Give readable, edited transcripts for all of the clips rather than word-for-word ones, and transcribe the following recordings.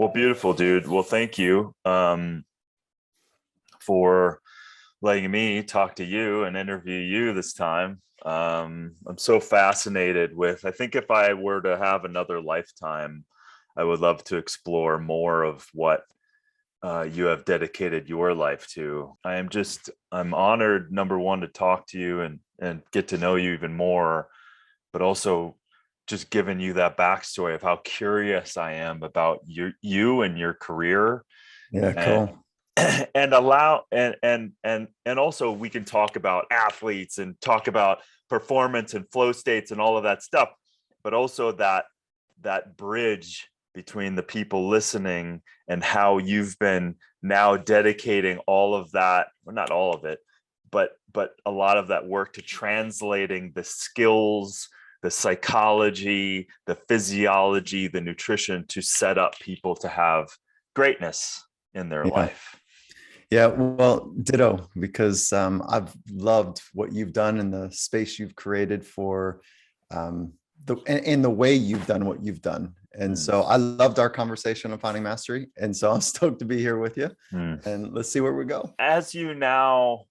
Well, beautiful, dude. Well, thank you for letting me talk to you and interview you this time. I'm so fascinated with, I think if I were to have another lifetime, I would love to explore more of what you have dedicated your life to. I'm honored, number one, to talk to you and get to know you even more, but also just giving you that backstory of how curious I am about you and your career, Yeah, and cool. and allow and also we can talk about athletes and talk about performance and flow states and all of that stuff, but also that bridge between the people listening and how you've been now dedicating all of that, well, not all of it, but a lot of that work to translating the skills, the psychology, the physiology, the nutrition to set up people to have greatness in their Yeah. life. Yeah. Well, ditto, because I've loved what you've done and the space you've created for and the way you've done what you've done. And Mm. so I loved our conversation on finding mastery. And so I'm stoked to be here with you. Mm. And let's see where we go. As you now,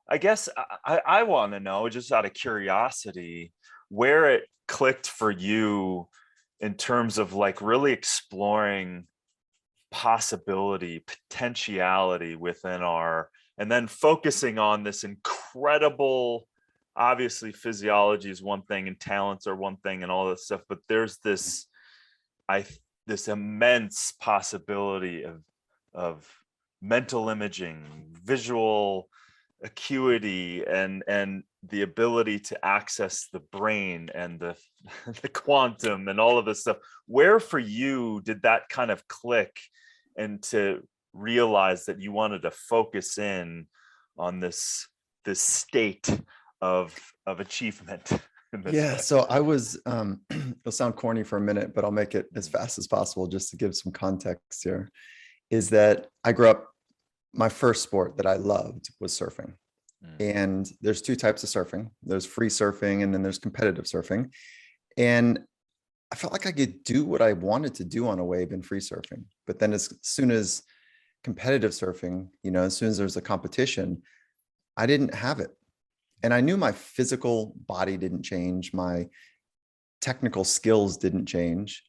I guess I want to know, just out of curiosity, where it clicked for you in terms of like really exploring possibility, potentiality within our, and then focusing on this incredible, obviously physiology is one thing and talents are one thing and all this stuff, but there's this, I, this immense possibility of mental imaging, visual acuity, and the ability to access the brain and the the quantum and all of this stuff. Where for you did that kind of click, and to realize that you wanted to focus in on this state of achievement in this Yeah. way? So I was, it'll sound corny for a minute, but I'll make it as fast as possible just to give some context here. Is that I grew up, my first sport that I loved was surfing. Mm. And there's two types of surfing. There's free surfing and then there's competitive surfing. And I felt like I could do what I wanted to do on a wave in free surfing. But then as soon as competitive surfing, as soon as there's a competition, I didn't have it. And I knew my physical body didn't change. My technical skills didn't change.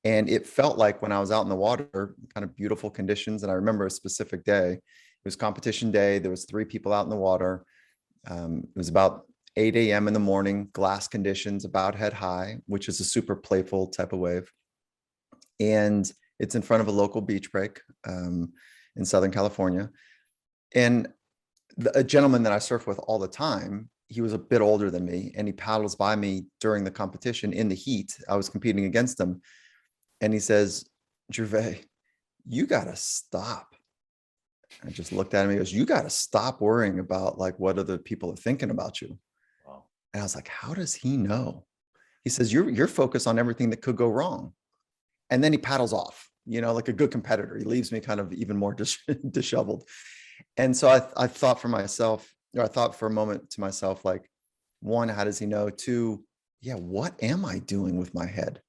And it felt like when I was out in the water, kind of beautiful conditions. And I remember a specific day, it was competition day. There was three people out in the water. It was about 8 a.m. in the morning, glass conditions, about head high, which is a super playful type of wave. And it's in front of a local beach break in Southern California. And a gentleman that I surf with all the time, he was a bit older than me, and he paddles by me during the competition in the heat. I was competing against him. And he says, "Gervais, you got to stop." I just looked at him. He goes, "You got to stop worrying about like what other people are thinking about you." Wow. And I was like, "How does he know?" He says, "You're focused on everything that could go wrong." And then he paddles off, like a good competitor. He leaves me kind of even more disheveled. And so I thought for myself, or I thought for a moment to myself, like, one, how does he know? Two, yeah, what am I doing with my head?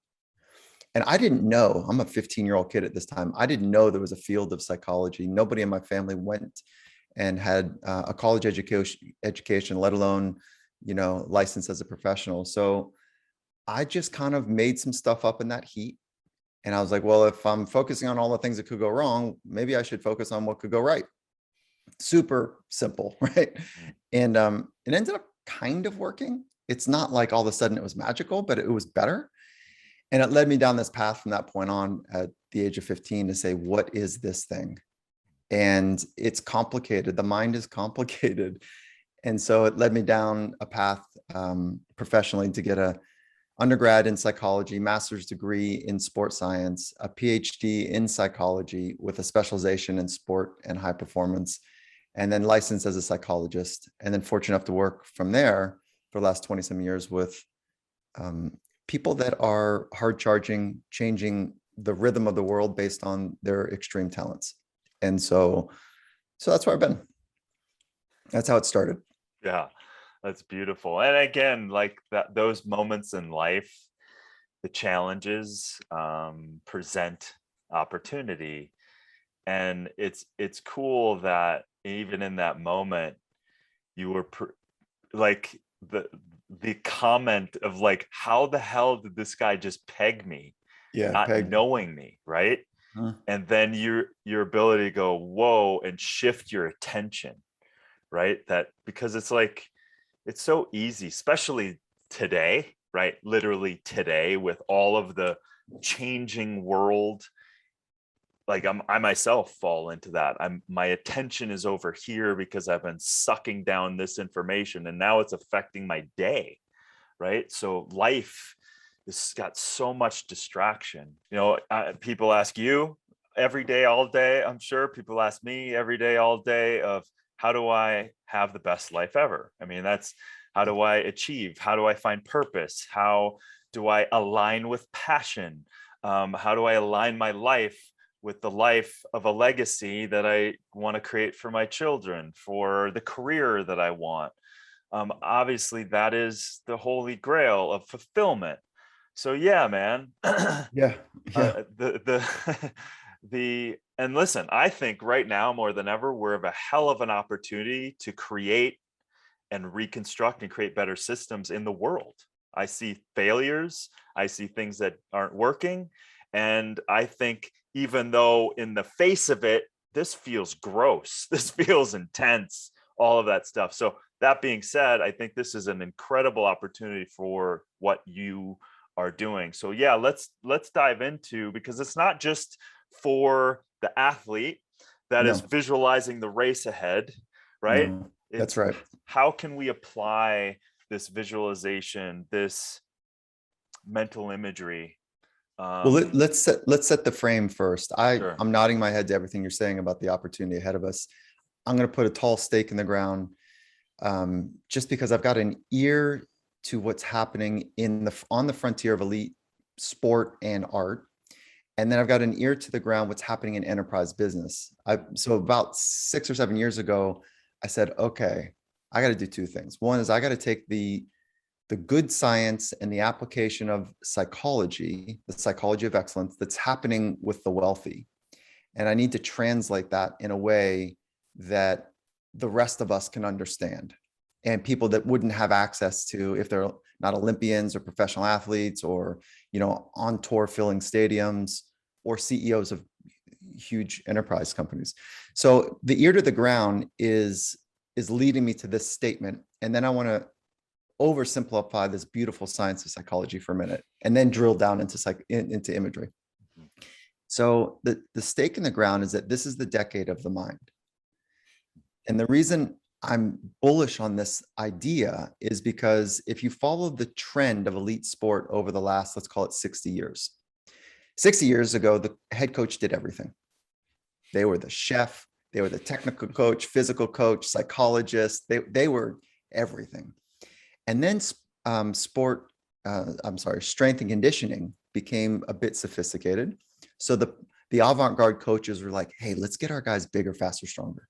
And I didn't know, I'm a 15-year-old kid at this time. I didn't know there was a field of psychology. Nobody in my family went and had a college education, let alone, licensed as a professional. So I just kind of made some stuff up in that heat. And I was like, well, if I'm focusing on all the things that could go wrong, maybe I should focus on what could go right. Super simple, right? Mm. And it ended up kind of working. It's not like all of a sudden it was magical, but it was better. And it led me down this path from that point on at the age of 15 to say, what is this thing? And it's complicated. The mind is complicated. And so it led me down a path professionally to get a undergrad in psychology, master's degree in sports science, a PhD in psychology with a specialization in sport and high performance, and then licensed as a psychologist. And then fortunate enough to work from there for the last 20 some years with people that are hard charging, changing the rhythm of the world based on their extreme talents. And so that's where I've been. That's how it started. Yeah, that's beautiful. And again, like that, those moments in life, the challenges present opportunity. And it's cool that even in that moment, you were like the comment of like, how the hell did this guy just peg me, Yeah, not peg. knowing me, right? Huh. And then your ability to go whoa and shift your attention, right? That because it's like it's so easy, especially today, right? Literally today with all of the changing world. Like I myself fall into that. My attention is over here because I've been sucking down this information and now it's affecting my day, right? So life has got so much distraction. People ask you every day, all day. I'm sure people ask me every day, all day of how do I have the best life ever? I mean, that's how do I achieve? How do I find purpose? How do I align with passion? How do I align my life with the life of a legacy that I want to create for my children, for the career that I want? Obviously, that is the holy grail of fulfillment. So yeah, man. Yeah, yeah, The the and listen, I think right now more than ever, we're of a hell of an opportunity to create and reconstruct and create better systems in the world. I see failures, I see things that aren't working, and I think even though in the face of it, this feels gross, this feels intense, all of that stuff. So that being said, I think this is an incredible opportunity for what you are doing. So yeah, let's dive into, because it's not just for the athlete that is no, visualizing the race ahead, right? no, that's It's right. how can we apply this visualization, this mental imagery? Well, um let's set the frame first. sure. I'm nodding my head to everything you're saying about the opportunity ahead of us. I'm going to put a tall stake in the ground, just because I've got an ear to what's happening on the frontier of elite sport and art. And then I've got an ear to the ground what's happening in enterprise business. So about 6 or 7 years ago, I said, okay, I got to do two things. One is I got to take the good science and the application of psychology, the psychology of excellence that's happening with the wealthy. And I need to translate that in a way that the rest of us can understand, and people that wouldn't have access to if they're not Olympians or professional athletes or, on tour filling stadiums or CEOs of huge enterprise companies. So the ear to the ground is leading me to this statement. And then I want to oversimplify this beautiful science of psychology for a minute and then drill down into imagery. So the stake in the ground is that this is the decade of the mind. And the reason I'm bullish on this idea is because if you follow the trend of elite sport over the last, let's call it 60 years. 60 years ago, the head coach did everything. They were the chef, they were the technical coach, physical coach, psychologist. They were everything. And then strength and conditioning became a bit sophisticated. So the avant-garde coaches were like, hey, let's get our guys bigger, faster, stronger.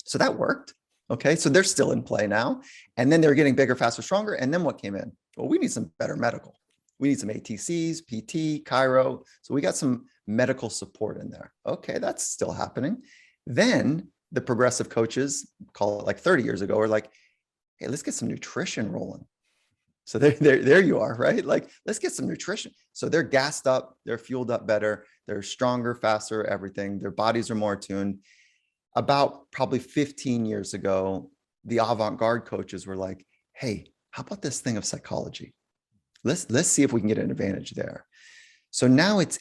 So that worked. Okay. So they're still in play now. And then they're getting bigger, faster, stronger. And then what came in? Well, we need some better medical. We need some ATCs, PT, Chiro. So we got some medical support in there. Okay. That's still happening. Then the progressive coaches, call it like 30 years ago, are like, hey, let's get some nutrition rolling. So there you are, right? Like, let's get some nutrition. So they're gassed up, they're fueled up better, they're stronger, faster, everything. Their bodies are more attuned. About probably 15 years ago, the avant-garde coaches were like, hey, how about this thing of psychology? Let's see if we can get an advantage there. So now it's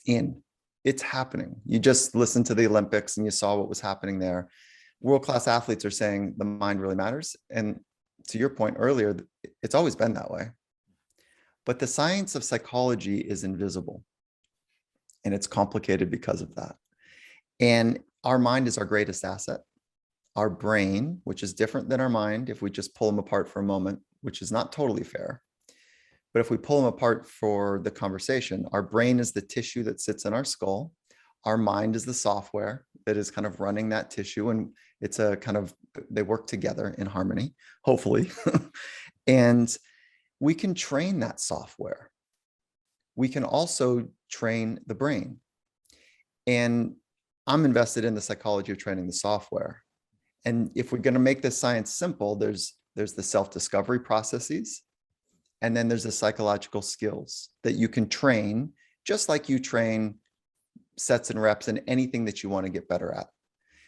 happening. You just listened to the Olympics and you saw what was happening there. World-class athletes are saying the mind really matters. And to your point earlier, it's always been that way. But the science of psychology is invisible, and it's complicated because of that. And our mind is our greatest asset. Our brain, which is different than our mind, if we just pull them apart for a moment, which is not totally fair. But if we pull them apart for the conversation, our brain is the tissue that sits in our skull. Our mind is the software that is kind of running that tissue. And it's a kind of, they work together in harmony, hopefully. And we can train that software. We can also train the brain. And I'm invested in the psychology of training the software. And if we're going to make this science simple, there's the self-discovery processes, and then there's the psychological skills that you can train, just like you train sets and reps in anything that you want to get better at.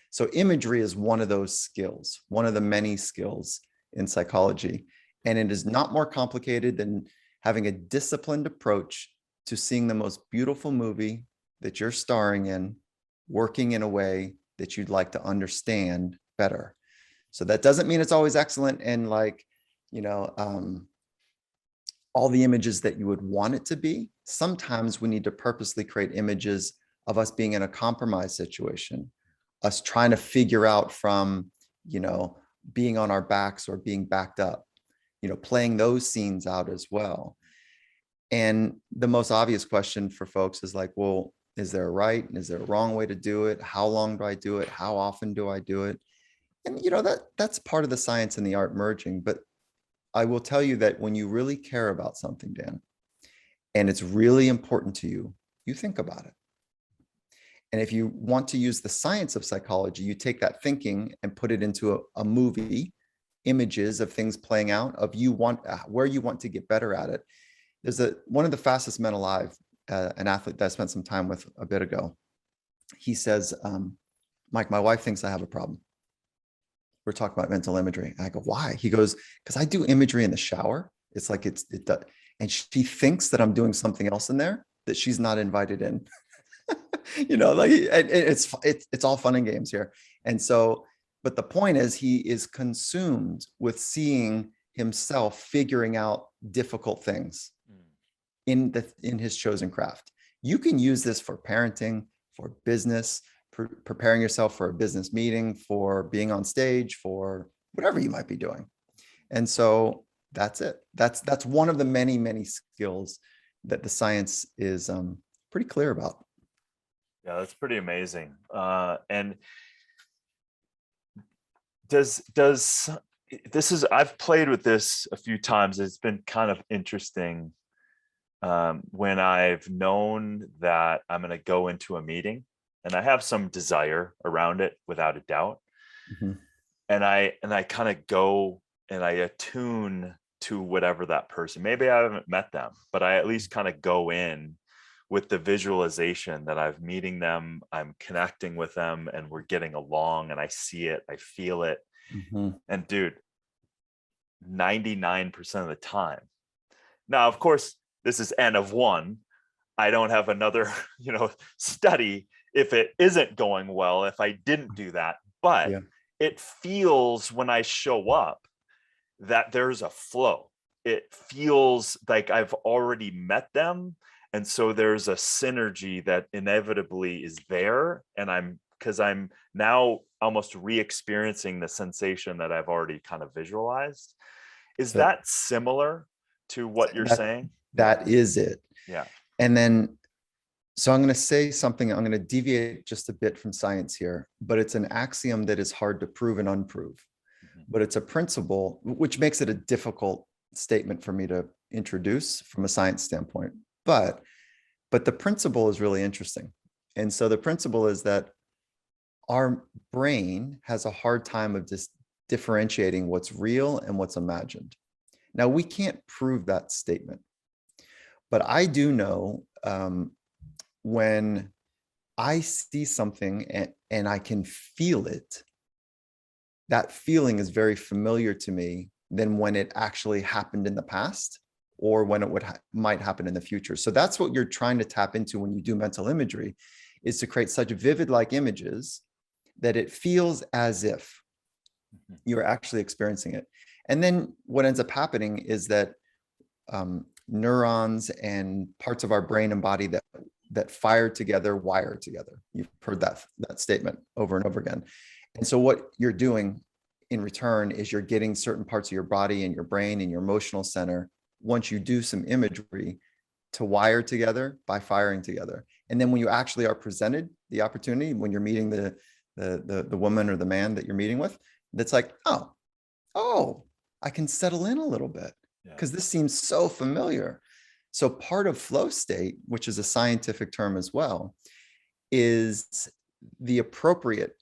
So imagery is one of those skills, one of the many skills in psychology. And it is not more complicated than having a disciplined approach to seeing the most beautiful movie that you're starring in, working in a way that you'd like to understand better. So that doesn't mean it's always excellent and like, you know, all the images that you would want it to be. Sometimes we need to purposely create images of us being in a compromised situation, us trying to figure out from, you know, being on our backs or being backed up, you know, playing those scenes out as well. And the most obvious question for folks is like, well, is there a right and is there a wrong way to do it? How long do I do it? How often do I do it? And, you know, that's part of the science and the art merging. But I will tell you that when you really care about something, Dan, and it's really important to you, you think about it. And if you want to use the science of psychology, you take that thinking and put it into a movie, images of things playing out, of where you want to get better at it. There's one of the fastest men alive, an athlete that I spent some time with a bit ago. He says, Mike, my wife thinks I have a problem. We're talking about mental imagery. And I go, why? He goes, because I do imagery in the shower. It's like it does. And she thinks that I'm doing something else in there that she's not invited in. You know, like it's all fun and games here. And so, but the point is he is consumed with seeing himself figuring out difficult things in his chosen craft. You can use this for parenting, for business, preparing yourself for a business meeting, for being on stage, for whatever you might be doing. And so that's it. That's one of the many, many skills that the science is pretty clear about. Yeah, that's pretty amazing. And I've played with this a few times. It's been kind of interesting when I've known that I'm going to go into a meeting and I have some desire around it without a doubt. Mm-hmm. And I kind of go and I attune to whatever that person, maybe I haven't met them, but I at least kind of go in with the visualization that I'm meeting them, I'm connecting with them, and we're getting along, and I see it, I feel it. Mm-hmm. And dude, 99% of the time. Now, of course, this is N of 1. I don't have another, study if it isn't going well, if I didn't do that. But Yeah. it feels when I show up that there's a flow. It feels like I've already met them. And so there's a synergy that inevitably is there. And because I'm now almost re-experiencing the sensation that I've already kind of visualized. Is that similar to what you're saying? That is it. Yeah. And then, so I'm going to say something, I'm going to deviate just a bit from science here, but it's an axiom that is hard to prove and unprove. Mm-hmm. But it's a principle, which makes it a difficult statement for me to introduce from a science standpoint. But the principle is really interesting. And so the principle is that our brain has a hard time of just differentiating what's real and what's imagined. Now, we can't prove that statement, but I do know when I see something and I can feel it, that feeling is very familiar to me than when it actually happened in the past or when it might happen in the future. So that's what you're trying to tap into when you do mental imagery, is to create such vivid like images that it feels as if you're actually experiencing it. And then what ends up happening is that neurons and parts of our brain and body that fire together, wire together. You've heard that statement over and over again. And so what you're doing in return is you're getting certain parts of your body and your brain and your emotional center, once you do some imagery, to wire together by firing together. And then when you actually are presented the opportunity, when you're meeting the woman or the man that you're meeting with, that's like, oh, I can settle in a little bit because this seems so familiar. So part of flow state, which is a scientific term as well, is the appropriate,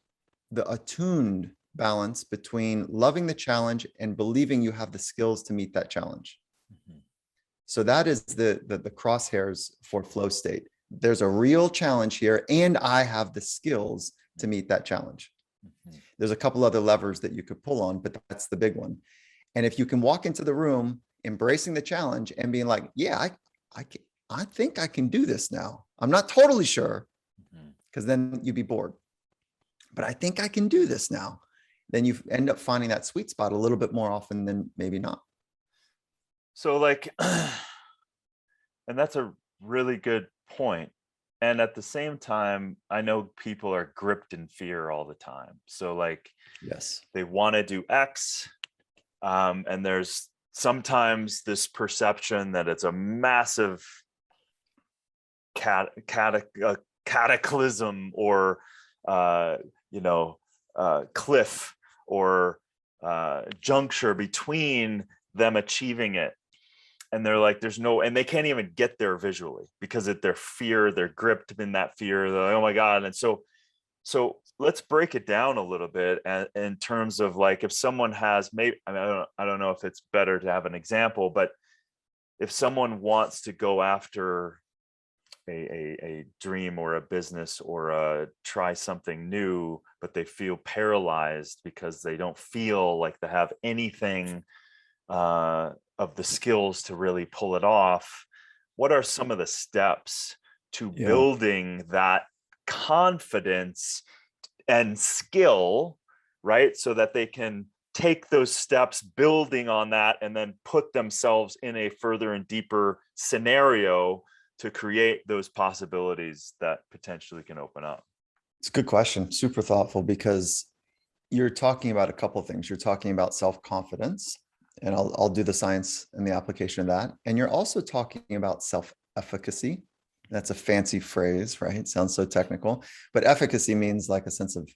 the attuned balance between loving the challenge and believing you have the skills to meet that challenge. Mhm. So that is the crosshairs for flow state. There's a real challenge here, and I have the skills to meet that challenge. Mhm. There's a couple other levers that you could pull on, but that's the big one. And if you can walk into the room embracing the challenge and being like, yeah, I think I can do this now. I'm not totally sure, Mhm. because then you'd be bored. But I think I can do this now. Then you end up finding that sweet spot a little bit more often than maybe not. So like, and that's a really good point. And at the same time, I know people are gripped in fear all the time. So like Yes. they want to do X, and there's sometimes this perception that it's a massive cataclysm or you know, cliff or juncture between them achieving it. And they're like, there's no, and they can't even get there visually because of their fear. They're gripped in that fear. They're like, oh my God. And so let's break it down a little bit in terms of like, if someone has maybe, I mean, I don't know if it's better to have an example, but if someone wants to go after a dream or a business or try something new, but they feel paralyzed because they don't feel like they have anything of the skills to really pull it off. What are some of the steps to building that confidence and skill, right? So that they can take those steps, building on that, and then put themselves in a further and deeper scenario to create those possibilities that potentially can open up? It's a good question. Super thoughtful, because you're talking about a couple of things. You're talking about self-confidence, and I'll do the science and the application of that. And you're also talking about self-efficacy. That's a fancy phrase, right? It sounds so technical, but efficacy means like a sense of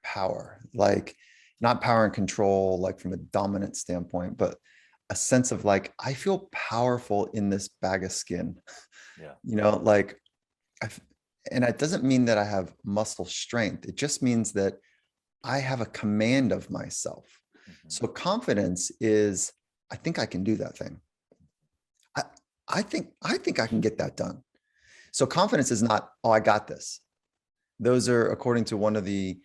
power, like not power and control, like from a dominant standpoint, but a sense of like, I feel powerful in this bag of skin, Yeah. like I've, and it doesn't mean that I have muscle strength. It just means that I have a command of myself. Mhm. So confidence is, I think I can do that thing. I, I think I can get that done. So confidence is not, oh, I got this. Those are, according to one of the,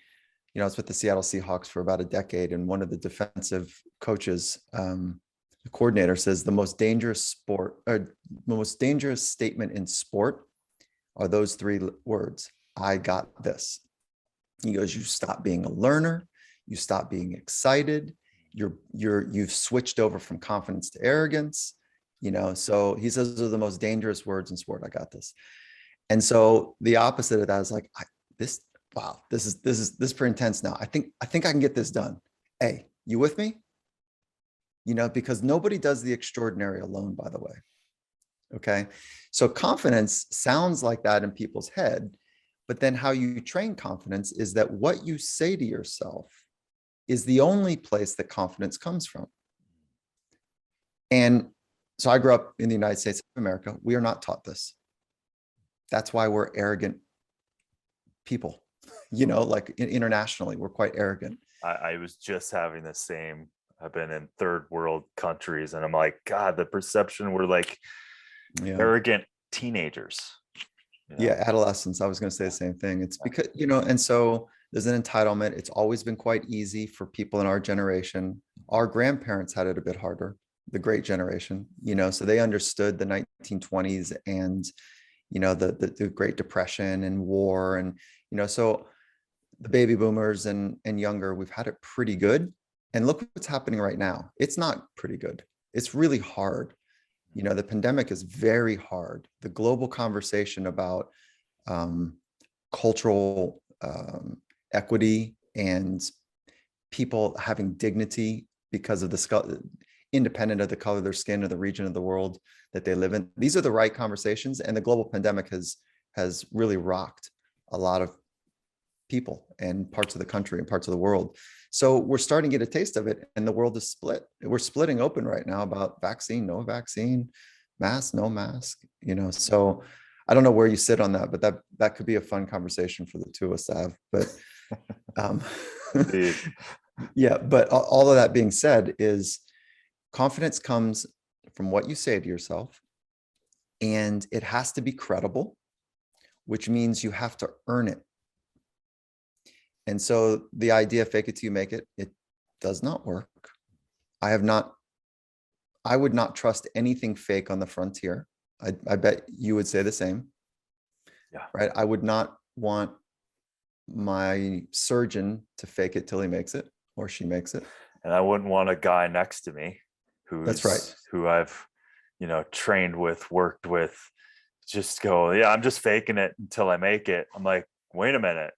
I was with the Seattle Seahawks for about a decade, and one of the defensive coaches, the coordinator, says the most dangerous statement in sport are those three words: I got this. He goes, you stop being a learner, you stop being excited, you've switched over from confidence to arrogance. So he says those are the most dangerous words in sport. I got this. And so the opposite of that is like, this is pretty intense now. I think I can get this done. Hey, you with me? Because nobody does the extraordinary alone, by the way. Okay. So confidence sounds like that in people's head, but then how you train confidence is that what you say to yourself is the only place that confidence comes from. And so I grew up in the United States of America. We are not taught this. That's why we're arrogant people, like internationally, we're quite arrogant. I was just having the same. I've been in third world countries, and I'm like, God, the perception we're like arrogant teenagers. Yeah, adolescence. I was going to say the same thing. It's because, and so there's an entitlement. It's always been quite easy for people in our generation. Our grandparents had it a bit harder, the great generation, so they understood the 1920s and, the Great Depression and war. And, so the baby boomers and younger, we've had it pretty good. And look what's happening right now. It's not pretty good. It's really hard. The pandemic is very hard. The global conversation about cultural equity and people having dignity because of the independent of the color of their skin or the region of the world that they live in. These are the right conversations, and the global pandemic has really rocked a lot of people and parts of the country and parts of the world. So we're starting to get a taste of it, and the world is split. We're splitting open right now about vaccine, no vaccine, mask, no mask, So I don't know where you sit on that, but that could be a fun conversation for the two of us to have. But um, Indeed. yeah, but all of that being said is confidence comes from what you say to yourself, and it has to be credible, which means you have to earn it. And so the idea fake it till you make it does not work. I would not trust anything fake on the frontier. I bet you would say the same. Yeah. Right. I would not want my surgeon to fake it till he makes it or she makes it. And I wouldn't want a guy next to me That's right. who I've, trained with, worked with, just go, yeah, I'm just faking it until I make it. I'm like, wait a minute.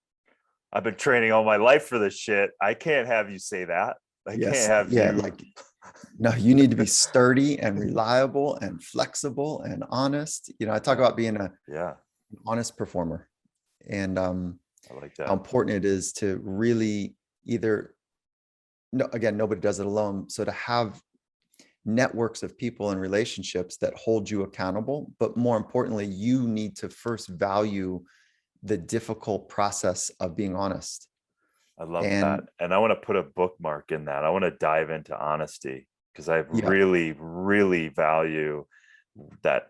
I've been training all my life for this shit. I can't have you say that. I can't have you. Like, no, you need to be sturdy and reliable and flexible and honest. I talk about being an honest performer, and I like that. how important it is to really again, nobody does it alone. So to have networks of people and relationships that hold you accountable, but more importantly, you need to first value the difficult process of being honest. I love that. And I want to put a bookmark in that. I want to dive into honesty because I really, really value that,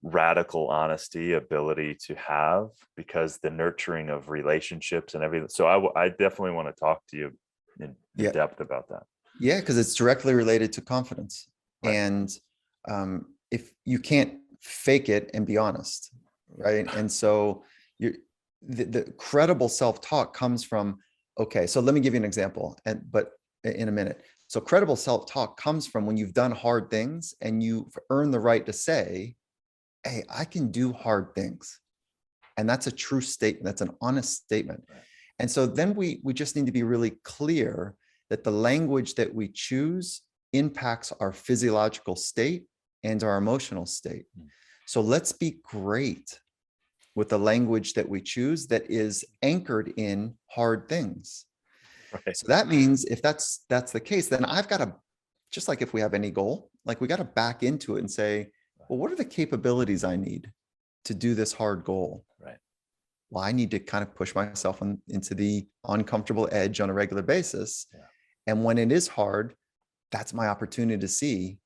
radical honesty ability to have, because the nurturing of relationships and everything. So I definitely want to talk to you in depth about that. Yeah, because it's directly related to confidence. Right. And if you can't fake it and be honest, right? And so the credible self-talk comes from, okay, so let me give you an example, but in a minute. So credible self-talk comes from when you've done hard things and you've earned the right to say, hey, I can do hard things. And that's a true statement. That's an honest statement. Right. And so then we just need to be really clear that the language that we choose impacts our physiological state and our emotional state. So let's be great with the language that we choose that is anchored in hard things. Right. So that means if that's the case, then I've got to, just like if we have any goal, like we got to back into it and say, well, what are the capabilities I need to do this hard goal? Right. Well, I need to kind of push myself into the uncomfortable edge on a regular basis. Yeah. And when it is hard, that's my opportunity to see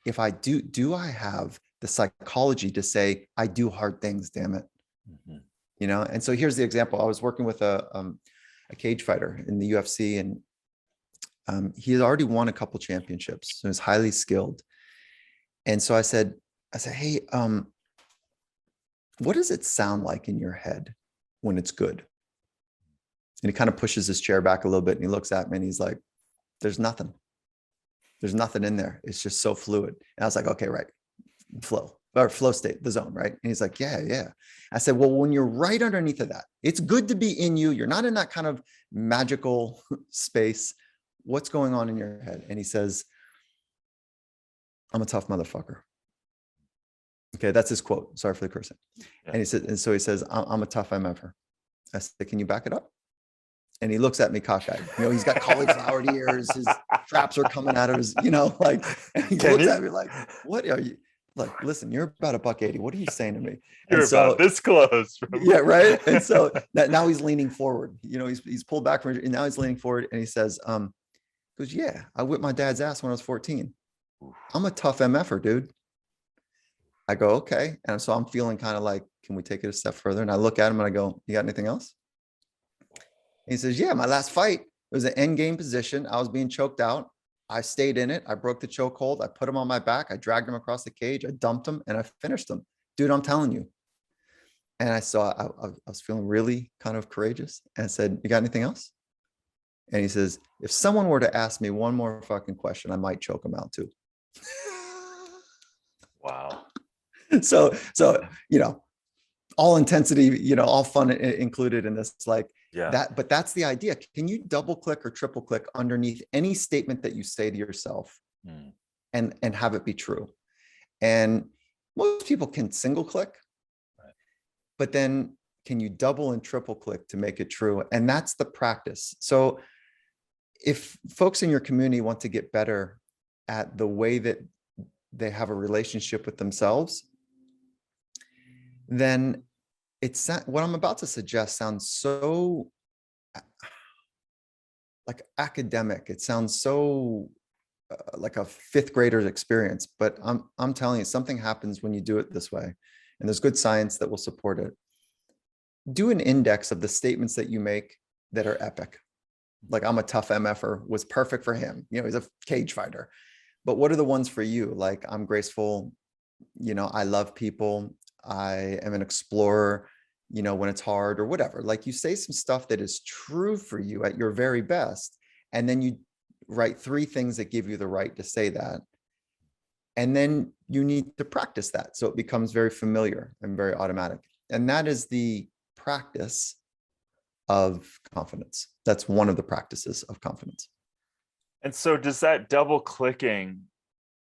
if I do I have the psychology to say, I do hard things, damn it. Mm-hmm. And so here's the example. I was working with a cage fighter in the UFC, and he had already won a couple championships. So he's highly skilled. And so I said, hey, what does it sound like in your head when it's good? And he kind of pushes his chair back a little bit and he looks at me and he's like, there's nothing in there. It's just so fluid. And I was like, okay, right. Flow state, the zone, right? And he's like, yeah. I said, well, when you're right underneath of that, it's good to be in you. You're not in that kind of magical space. What's going on in your head? And he says, I'm a tough motherfucker. Okay, that's his quote. Sorry for the cursing. Yeah. And so he says, I'm a tough MFer. I said, can you back it up? And he looks at me cockeyed. He's got cauliflower ears. His traps are coming out of his, and he looks at me like, what are you? Like, listen, you're about $180. What are you saying to me? You're about this close. Yeah, right. And so now he's leaning forward. He's pulled back from it, and now he's leaning forward, and he says, goes, yeah, I whipped my dad's ass when I was 14. I'm a tough MFer, dude. I go, okay. And so I'm feeling kind of like, can we take it a step further? And I look at him and I go, you got anything else? And he says, yeah, my last fight, it was an end game position. I was being choked out. I stayed in it. I broke the chokehold. I put him on my back. I dragged him across the cage. I dumped him and I finished him. Dude, I'm telling you. And I was feeling really kind of courageous. And I said, you got anything else? And he says, if someone were to ask me one more fucking question, I might choke him out too. Wow. So, all intensity, all fun included in this, like that, but that's the idea. Can you double click or triple click underneath any statement that you say to yourself and have it be true? And most people can single click, but then can you double and triple click to make it true? And that's the practice. So if folks in your community want to get better at the way that they have a relationship with themselves, then what I'm about to suggest sounds so like academic. It sounds so like a fifth grader's experience, but I'm telling you, something happens when you do it this way, and there's good science that will support it. Do an index of the statements that you make that are epic. Like, I'm a tough MFer was perfect for him. You know, he's a cage fighter. But what are the ones for you? Like, I'm graceful, you know, I love people, I am an explorer, you know, when it's hard or whatever. Like, you say some stuff that is true for you at your very best, and then you write 3 things that give you the right to say that. And then you need to practice that so it becomes very familiar and very automatic. And that is the practice of confidence. That's one of the practices of confidence. And so does that double clicking,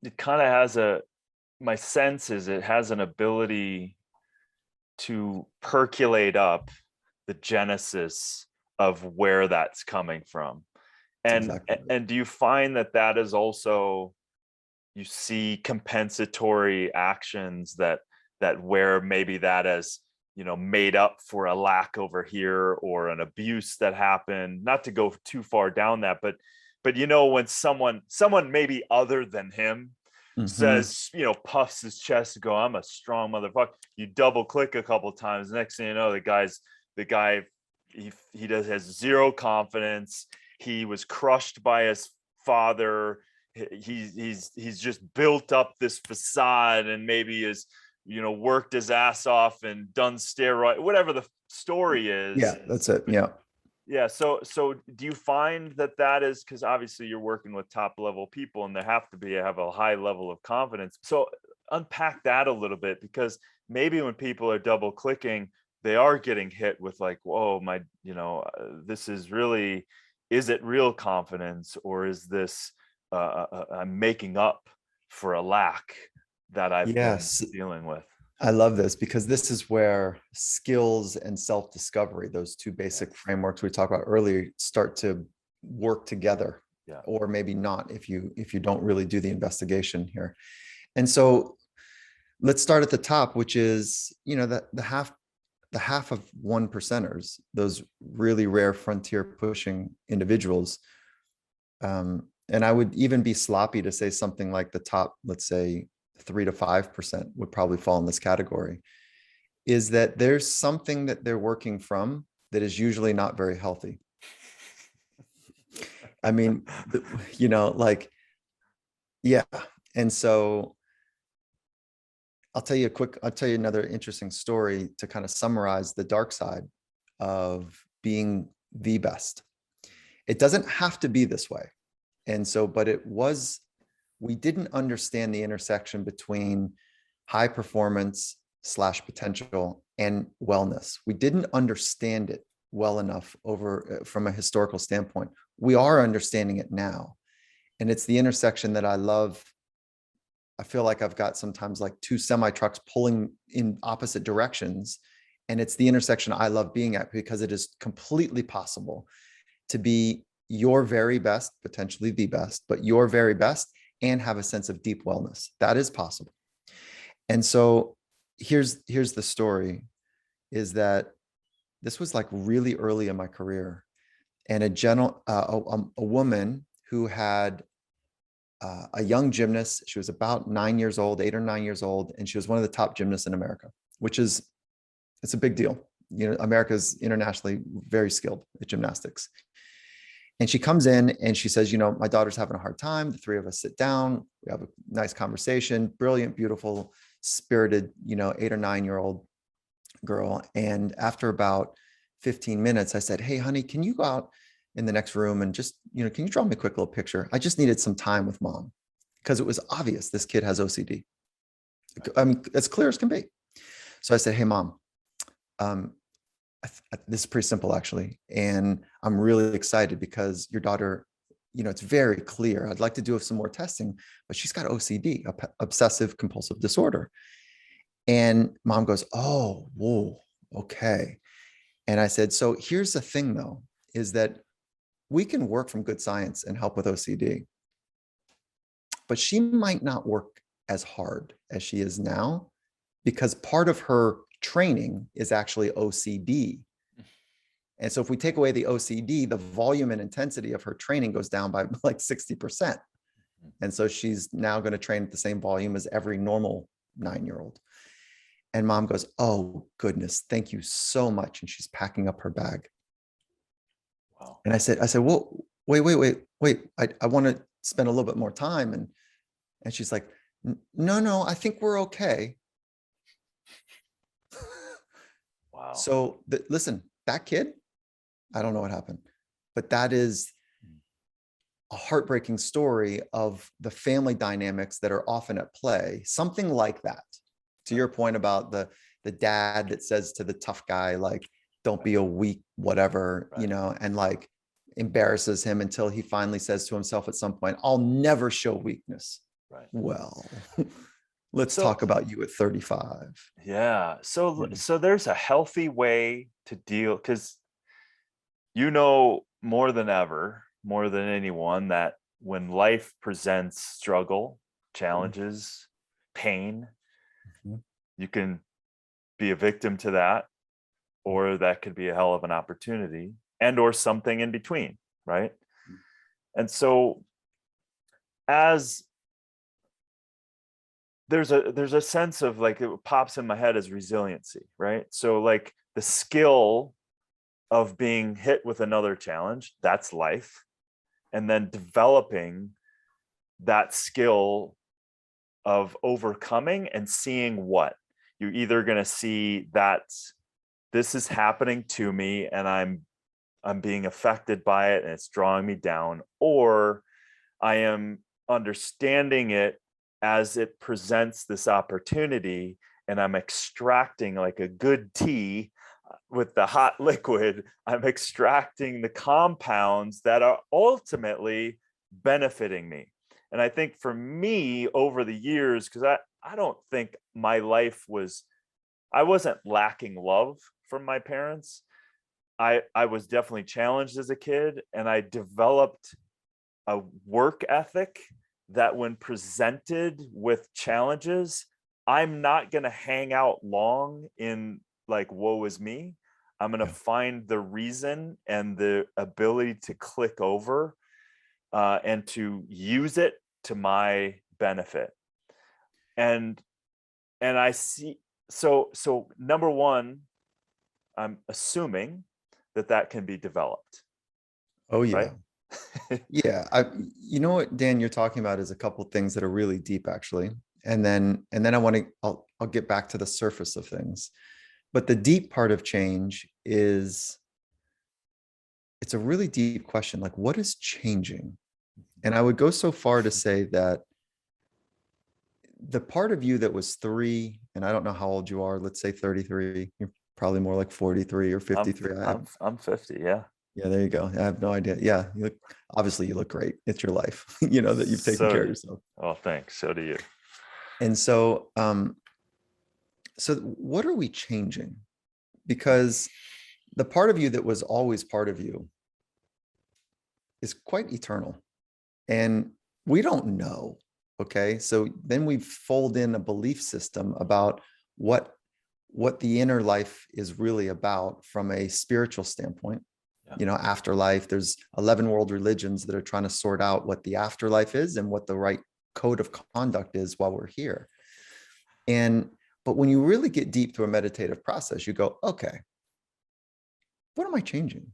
it kind of has my sense is it has an ability to percolate up the genesis of where that's coming from. Exactly. And do you find that is also, you see compensatory actions that where maybe that is, you know, made up for a lack over here or an abuse that happened, not to go too far down that, but you know, when someone maybe other than him says, you know, puffs his chest to go, I'm a strong motherfucker, you double click a couple times, next thing you know, the guy he has zero confidence, he was crushed by his father, he's just built up this facade and maybe is, you know, worked his ass off and done steroid, whatever the story is. Yeah, that's it. Yeah. Yeah. So do you find that is, because obviously you're working with top level people and they have a high level of confidence. So unpack that a little bit, because maybe when people are double clicking, they are getting hit with like, whoa, my, you know, this is really, is it real confidence, or is this I'm making up for a lack that I've been Yes. dealing with? I love this, because this is where skills and self-discovery, those 2 basic frameworks we talked about earlier, start to work together. Yeah. Or maybe not if you don't really do the investigation here. And so let's start at the top, which is, you know, the half of 1%ers, those really rare frontier pushing individuals. And I would even be sloppy to say something like the top, let's say 3 to 5% would probably fall in this category, is that there's something that they're working from that is usually not very healthy. I mean, you know, like, yeah. And so I'll tell you another interesting story to kind of summarize the dark side of being the best. It doesn't have to be this way. And so, but we didn't understand the intersection between high performance / potential and wellness. We didn't understand it well enough from a historical standpoint. We are understanding it now. And it's the intersection that I love. I feel like I've got sometimes like 2 semi trucks pulling in opposite directions. And it's the intersection I love being at, because it is completely possible to be your very best, potentially the best, but your very best, and have a sense of deep wellness. That is possible. And so here's the story, is that this was like really early in my career, and a woman who had a young gymnast. She was about 9 years old, 8 or 9 years old, and she was one of the top gymnasts in America, it's a big deal. You know, America's internationally very skilled at gymnastics. And she comes in and she says, you know, my daughter's having a hard time. The 3 of us sit down, we have a nice conversation, brilliant, beautiful, spirited, you know, 8 or 9-year-old girl. And after about 15 minutes, I said, hey, honey, can you go out in the next room and just, you know, can you draw me a quick little picture? I just needed some time with mom, because it was obvious this kid has OCD. I mean, as clear as can be. So I said, hey, mom, this is pretty simple actually. And I'm really excited because your daughter, you know, it's very clear. I'd like to do some more testing, but she's got OCD, obsessive compulsive disorder. And mom goes, oh, whoa, okay. And I said, so here's the thing though, is that we can work from good science and help with OCD, but she might not work as hard as she is now, because part of her training is actually OCD. And so if we take away the OCD, the volume and intensity of her training goes down by like 60%. And so she's now going to train at the same volume as every normal 9-year-old. And mom goes, oh, goodness, thank you so much. And she's packing up her bag. Wow. And I said, well, wait. I want to spend a little bit more time. And she's like, no, I think we're okay. Wow. So listen, that kid, I don't know what happened, but that is a heartbreaking story of the family dynamics that are often at play. Something like that. To your point about the dad that says to the tough guy, like, don't be a weak whatever, Right. you know, and like embarrasses him until he finally says to himself at some point, I'll never show weakness. Right. Well, let's talk about you at 35. Yeah. So Yeah. so there's a healthy way to deal, because you know more than ever, more than anyone, that when life presents struggle, challenges, pain, Mhm. you can be a victim to that, or that could be a hell of an opportunity, and or something in between, right? And so as there's a sense of, like, it pops in my head as resiliency, right? So like the skill of being hit with another challenge, that's life. And then developing that skill of overcoming and seeing what you're either going to see that this is happening to me and I'm being affected by it and it's drawing me down, or I am understanding it as it presents this opportunity and I'm extracting, like a good tea with the hot liquid, I'm extracting the compounds that are ultimately benefiting me. And I think for me over the years, because I don't think my life was, I wasn't lacking love from my parents. I was definitely challenged as a kid, and I developed a work ethic that when presented with challenges, I'm not going to hang out long in like, woe is me. I'm going to find the reason and the ability to click over and to use it to my benefit. And I see, so number one, I'm assuming that can be developed, Oh yeah. right? Yeah. You know what, Dan, you're talking about is a couple of things that are really deep actually. And then I'll get back to the surface of things. But the deep part of change is, it's a really deep question. Like, what is changing? And I would go so far to say that the part of you that was 3, and I don't know how old you are, let's say 33, you're probably more like 43 or 53. I'm 50, yeah. Yeah, there you go. I have no idea. Yeah, obviously you look great. It's your life, you know, that you've taken care of yourself. Oh, thanks. So do you. And so, so what are we changing? Because the part of you that was always part of you is quite eternal, and we don't know. Okay, so then we fold in a belief system about what the inner life is really about from a spiritual standpoint. Yeah. You know, afterlife, there's 11 world religions that are trying to sort out what the afterlife is and what the right code of conduct is while we're here. But when you really get deep through a meditative process, you go, okay, what am I changing?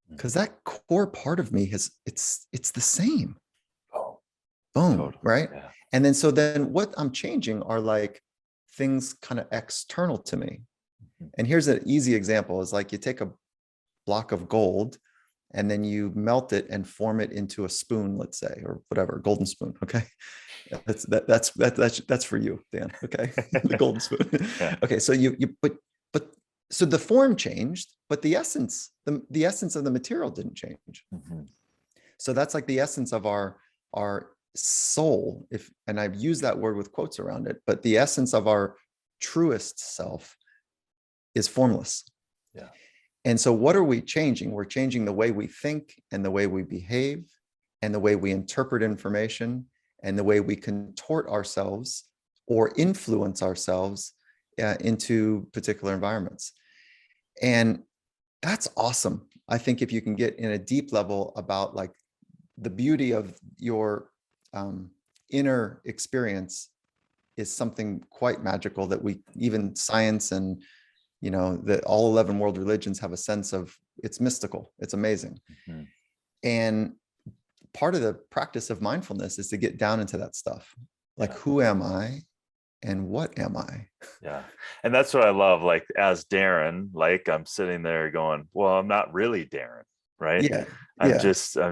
Because that core part of me it's the same. Oh, Boom, totally. right? Yeah. And then so then what I'm changing are like things kind of external to me. And here's an easy example, is like you take a block of gold and then you melt it and form it into a spoon, let's say, or whatever, golden spoon. Okay. That's for you, Dan. Okay. The golden spoon. Yeah. Okay. So but so the form changed, but the essence of the material didn't change. Mm-hmm. So that's like the essence of our soul, and I've used that word with quotes around it, but the essence of our truest self is formless. Yeah. And so what are we changing? We're changing the way we think and the way we behave and the way we interpret information and the way we contort ourselves or influence ourselves into particular environments. And that's awesome. I think if you can get in a deep level about like the beauty of your inner experience is something quite magical that we, even science and, that all 11 world religions have a sense of, it's mystical. It's amazing. Mhm. And part of the practice of mindfulness is to get down into that stuff. Like, Yeah. who am I and what am I? Yeah. And that's what I love. Like as Darin, like I'm sitting there going, well, I'm not really Darin, right? Yeah. I'm Yeah.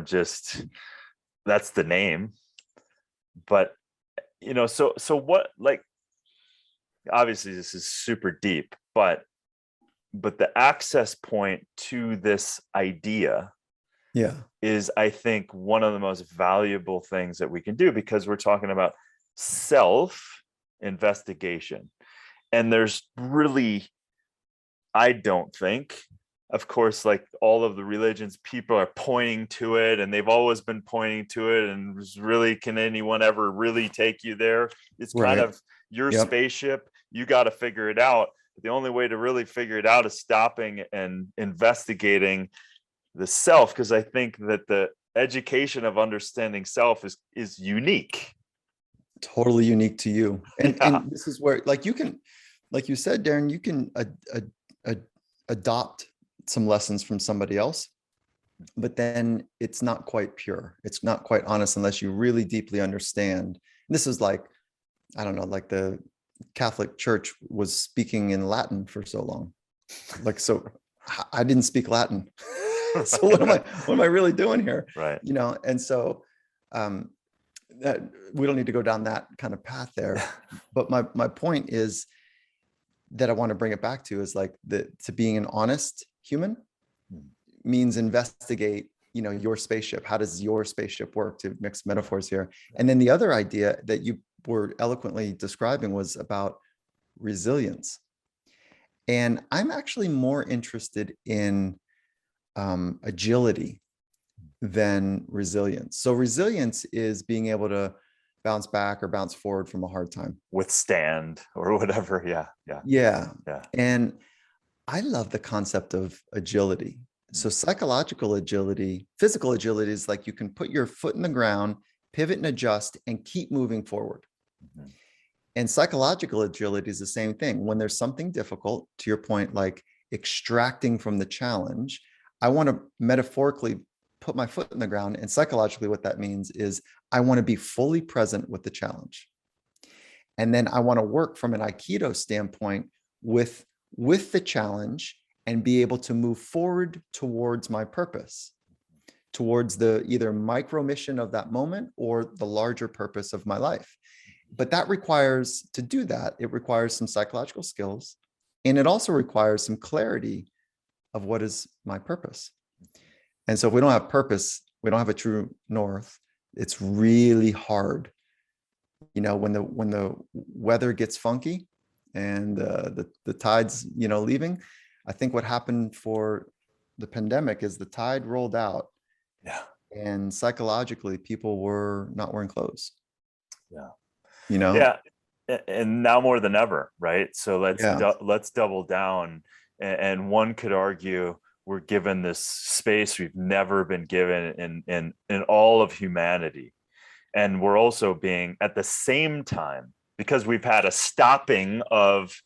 just, that's the name. But, so what, like, obviously this is super deep, but the access point to this idea Yeah. is, I think, one of the most valuable things that we can do, because we're talking about self investigation. And there's really, I don't think, of course, like all of the religions, people are pointing to it and they've always been pointing to it. And really, can anyone ever really take you there? It's kind Right. of your Yep. spaceship. You got to figure it out. The only way to really figure it out is stopping and investigating the self, because I think that the education of understanding self is unique. Totally unique to you. Yeah. And this is where, like, you can, like you said, Darin, you can adopt some lessons from somebody else, but then it's not quite pure. It's not quite honest unless you really deeply understand. This is like, I don't know, like the Catholic Church was speaking in Latin for so long. Like, so I didn't speak Latin. So what am I really doing here? Right. And so that we don't need to go down that kind of path there. But my point is that I want to bring it back to is like to being an honest human means investigate, your spaceship. How does your spaceship work, to mix metaphors here? And then the other idea that you were eloquently describing was about resilience. And I'm actually more interested in agility than resilience. So resilience is being able to bounce back or bounce forward from a hard time. Withstand or whatever. Yeah. Yeah. Yeah. Yeah. And I love the concept of agility. So psychological agility, physical agility is like you can put your foot in the ground, pivot and adjust, and keep moving forward. Mhm. And psychological agility is the same thing. When there's something difficult, to your point, like extracting from the challenge, I want to metaphorically put my foot in the ground. And psychologically, what that means is I want to be fully present with the challenge. And then I want to work from an Aikido standpoint with the challenge and be able to move forward towards my purpose, towards the either micro mission of that moment or the larger purpose of my life. But that requires, to do that, it requires some psychological skills. And it also requires some clarity of what is my purpose. And so if we don't have purpose, we don't have a true north. It's really hard. When the weather gets funky and the tide's, leaving, I think what happened for the pandemic is the tide rolled out. Yeah. And psychologically, people were not wearing clothes. Yeah. Yeah. And now more than ever, right? So Yeah. let's double down. And one could argue we're given this space we've never been given in all of humanity. And we're also being, at the same time, because we've had a stopping of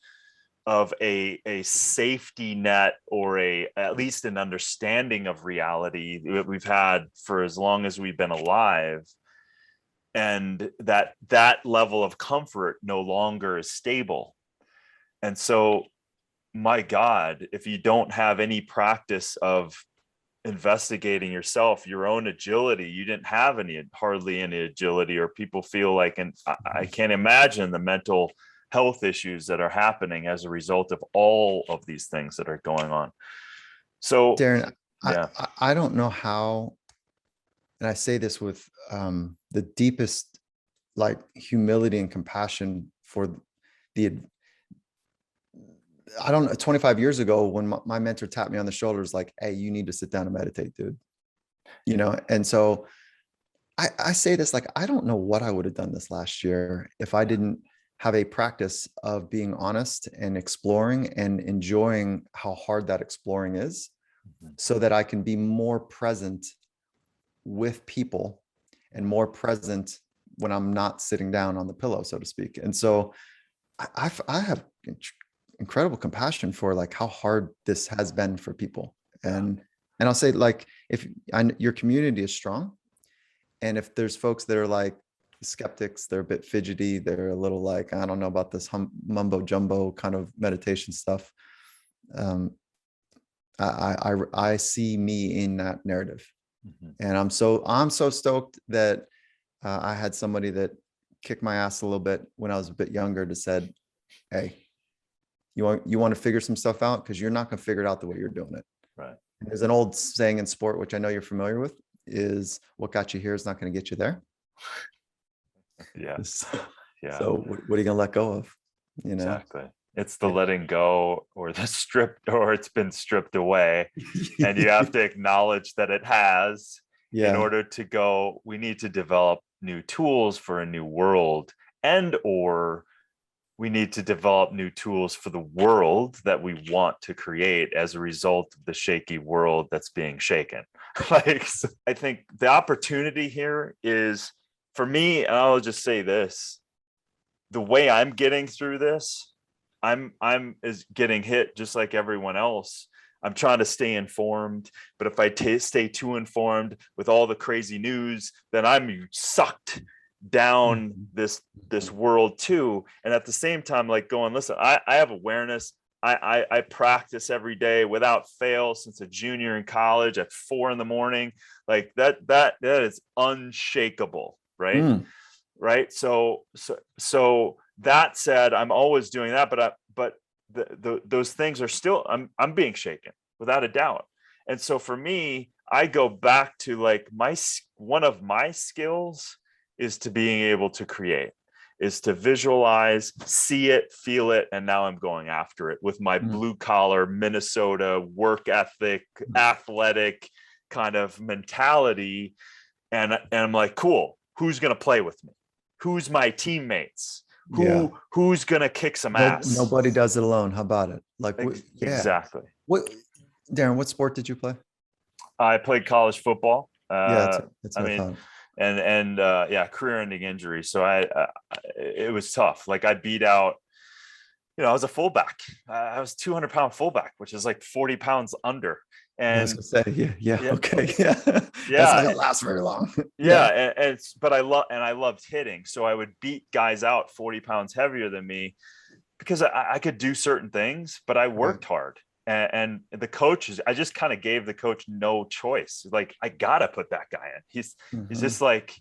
a safety net, or at least an understanding of reality that we've had for as long as we've been alive, and that level of comfort no longer is stable. And so, my God, if you don't have any practice of investigating yourself, your own agility, you didn't have hardly any agility, or people feel like, and I can't imagine the mental health issues that are happening as a result of all of these things that are going on. So, Darin, yeah. I don't know how, and I say this with the deepest like humility and compassion for the, I don't know, 25 years ago when my mentor tapped me on the shoulders, like, hey, you need to sit down and meditate, dude. And so I say this, like, I don't know what I would have done this last year if I didn't have a practice of being honest and exploring and enjoying how hard that exploring is, so that I can be more present with people and more present when I'm not sitting down on the pillow, so to speak. And so I have incredible compassion for like how hard this has been for people. And I'll say, like, if your community is strong, and if there's folks that are like skeptics, they're a bit fidgety, they're a little like, I don't know about this mumbo jumbo kind of meditation stuff. I see me in that narrative. And I'm so stoked that I had somebody that kicked my ass a little bit when I was a bit younger, to said, hey, you want to figure some stuff out, because you're not going to figure it out the way you're doing it. Right. And there's an old saying in sport, which I know you're familiar with, is what got you here is not going to get you there. Yeah. Yeah. So what are you going to let go of? You know? Exactly. It's the letting go, or the stripped, or it's been stripped away. And you have to acknowledge that it has, in order to go, we need to develop new tools for a new world, and or we need to develop new tools for the world that we want to create as a result of the shaky world that's being shaken. Like, so I think the opportunity here is, for me, and I'll just say this, the way I'm getting through this, I'm is getting hit just like everyone else. I'm trying to stay informed, but if I stay too informed with all the crazy news, then I'm sucked down this world too. And at the same time, like, going, listen, I have awareness. I practice every day without fail since a junior in college at 4 a.m. Like that is unshakable, right? Right. So that said, I'm always doing that, but those things are still, I'm being shaken without a doubt. And so for me, I go back to, like, one of my skills is to being able to create, is to visualize, see it, feel it, and now I'm going after it with my blue collar Minnesota work ethic, athletic kind of mentality. And I'm like, cool, who's going to play with me? Who's my teammates? Who's going to kick some ass? Nobody does it alone. How about it? Like, exactly. Darin, what sport did you play? I played college football. That's what I thought. And career-ending injury. So it was tough. Like, I beat out, I was a fullback. I was 200-pound fullback, which is like 40 pounds under. And I was gonna say, okay, that's not gonna last very long. But I loved hitting, so I would beat guys out 40 pounds heavier than me, because I could do certain things, but I worked hard. And the coaches, I just kind of gave the coach no choice. Like, I gotta put that guy in. He's just like,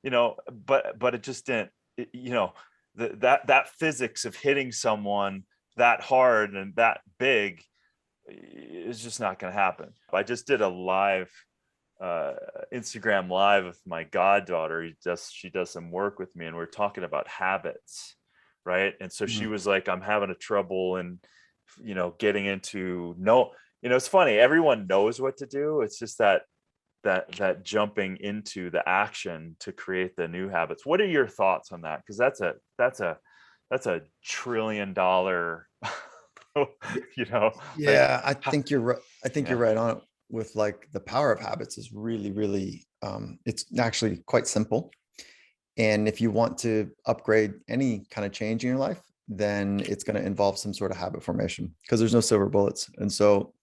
but it just didn't, that physics of hitting someone that hard and that big is just not going to happen. I just did a live Instagram live with my goddaughter. She does some work with me, and we're talking about habits, right? And so she was like, I'm having a trouble and getting into it's funny, everyone knows what to do. It's just that jumping into the action to create the new habits. What are your thoughts on that? Because that's a $1 trillion I think you're right. I think you're right on it with, like, the power of habits is really, really, it's actually quite simple. And if you want to upgrade any kind of change in your life, then it's going to involve some sort of habit formation, because there's no silver bullets. And so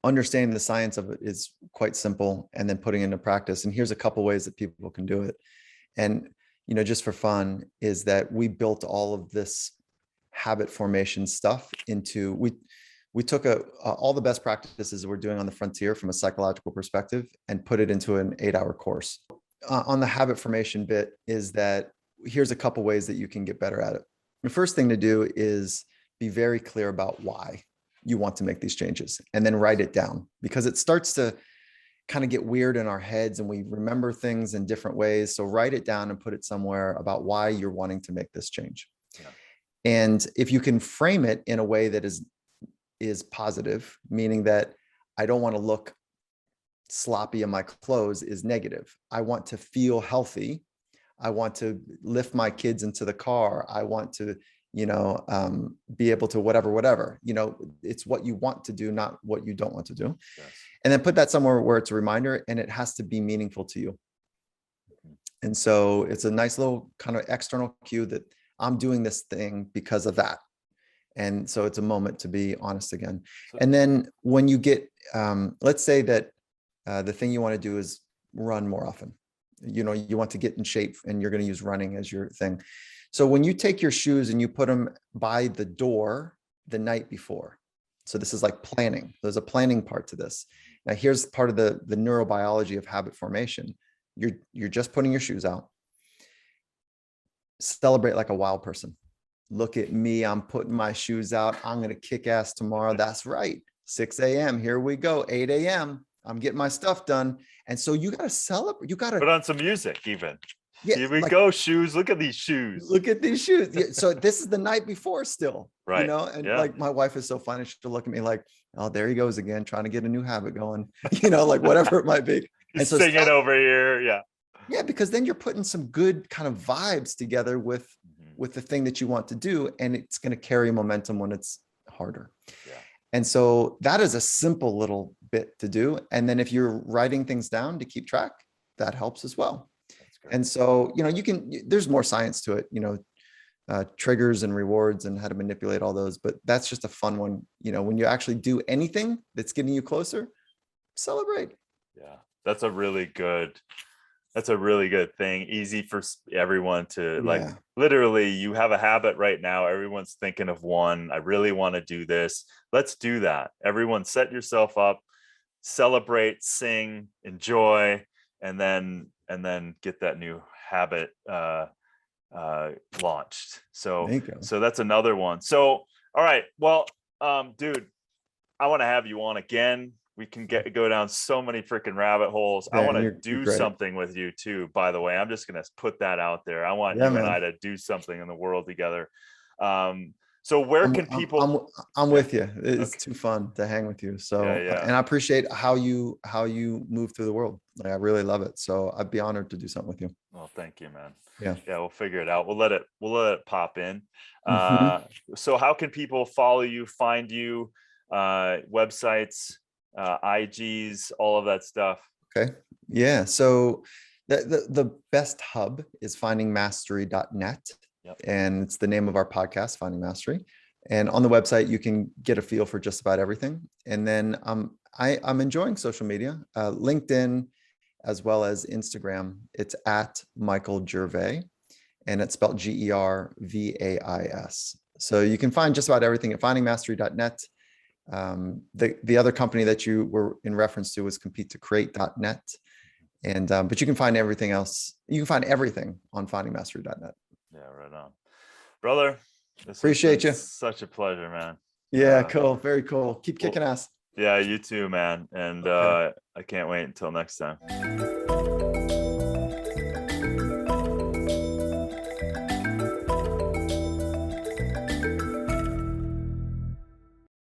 understanding the science of it is quite simple, and then putting it into practice. And here's a couple ways that people can do it. And, just for fun, is that we built all of this habit formation stuff into, we took all the best practices that we're doing on the frontier from a psychological perspective and put it into an 8-hour course. On the habit formation bit, is that here's a couple ways that you can get better at it. The first thing to do is be very clear about why you want to make these changes, and then write it down, because it starts to kind of get weird in our heads and we remember things in different ways. So write it down and put it somewhere about why you're wanting to make this change. And if you can frame it in a way that is positive, meaning that I don't want to look sloppy in my clothes, is negative. I want to feel healthy. I want to lift my kids into the car. I want to, be able to whatever, it's what you want to do, not what you don't want to do. Yes. And then put that somewhere where it's a reminder, and it has to be meaningful to you. And so it's a nice little kind of external cue that I'm doing this thing because of that. And so it's a moment to be honest again. And then when you get, let's say that the thing you want to do is run more often. You want to get in shape, and you're going to use running as your thing. So when you take your shoes and you put them by the door the night before, so this is like planning. There's a planning part to this. Now here's part of the neurobiology of habit formation. You're just putting your shoes out. Celebrate like a wild person. Look at me, I'm putting my shoes out. I'm going to kick ass tomorrow. That's right. 6 a.m. Here we go. 8 a.m. I'm getting my stuff done. And so you got to celebrate. You got to put on some music even. Yeah, here we go. Shoes. Look at these shoes. Look at these shoes. Yeah, so this is the night before still, right? And like my wife is so funny. She'll look at me like, oh, there he goes again, trying to get a new habit going, like whatever it might be. And so singing over here. Yeah. Yeah, because then you're putting some good kind of vibes together with the thing that you want to do, and it's going to carry momentum when it's harder. Yeah. And so that is a simple little bit to do. And then if you're writing things down to keep track, that helps as well. And so, there's more science to it, triggers and rewards and how to manipulate all those, but that's just a fun one. When you actually do anything that's getting you closer, celebrate. Yeah. That's a really good thing. Easy for everyone to literally, you have a habit right now. Everyone's thinking of one. I really want to do this. Let's do that. Everyone set yourself up, celebrate, sing, enjoy, and then get that new habit launched. So that's another one. So, all right. Well, dude, I want to have you on again. We can go down so many freaking rabbit holes. I want to do something with you too, by the way. I'm just going to put that out there. I want you and I to do something in the world together. So where can people? I'm with you. It's too fun to hang with you. So, and I appreciate how you move through the world. Like, I really love it. So I'd be honored to do something with you. Well, thank you, man. Yeah. We'll figure it out. We'll let it pop in. So how can people follow you, find you, websites, IGs, all of that stuff? Okay. Yeah. So the best hub is findingmastery.net. Yep. And it's the name of our podcast, Finding Mastery. And on the website, you can get a feel for just about everything. And then I'm enjoying social media, LinkedIn, as well as Instagram. It's at Michael Gervais, and it's spelled Gervais. So you can find just about everything at findingmastery.net. The other company that you were in reference to was competetocreate.net. And but you can find everything else. You can find everything on findingmastery.net. Yeah, right on. Brother, appreciate you. Such a pleasure, man. Yeah, cool. Very cool. Keep kicking ass. Yeah, you too, man. And I can't wait until next time.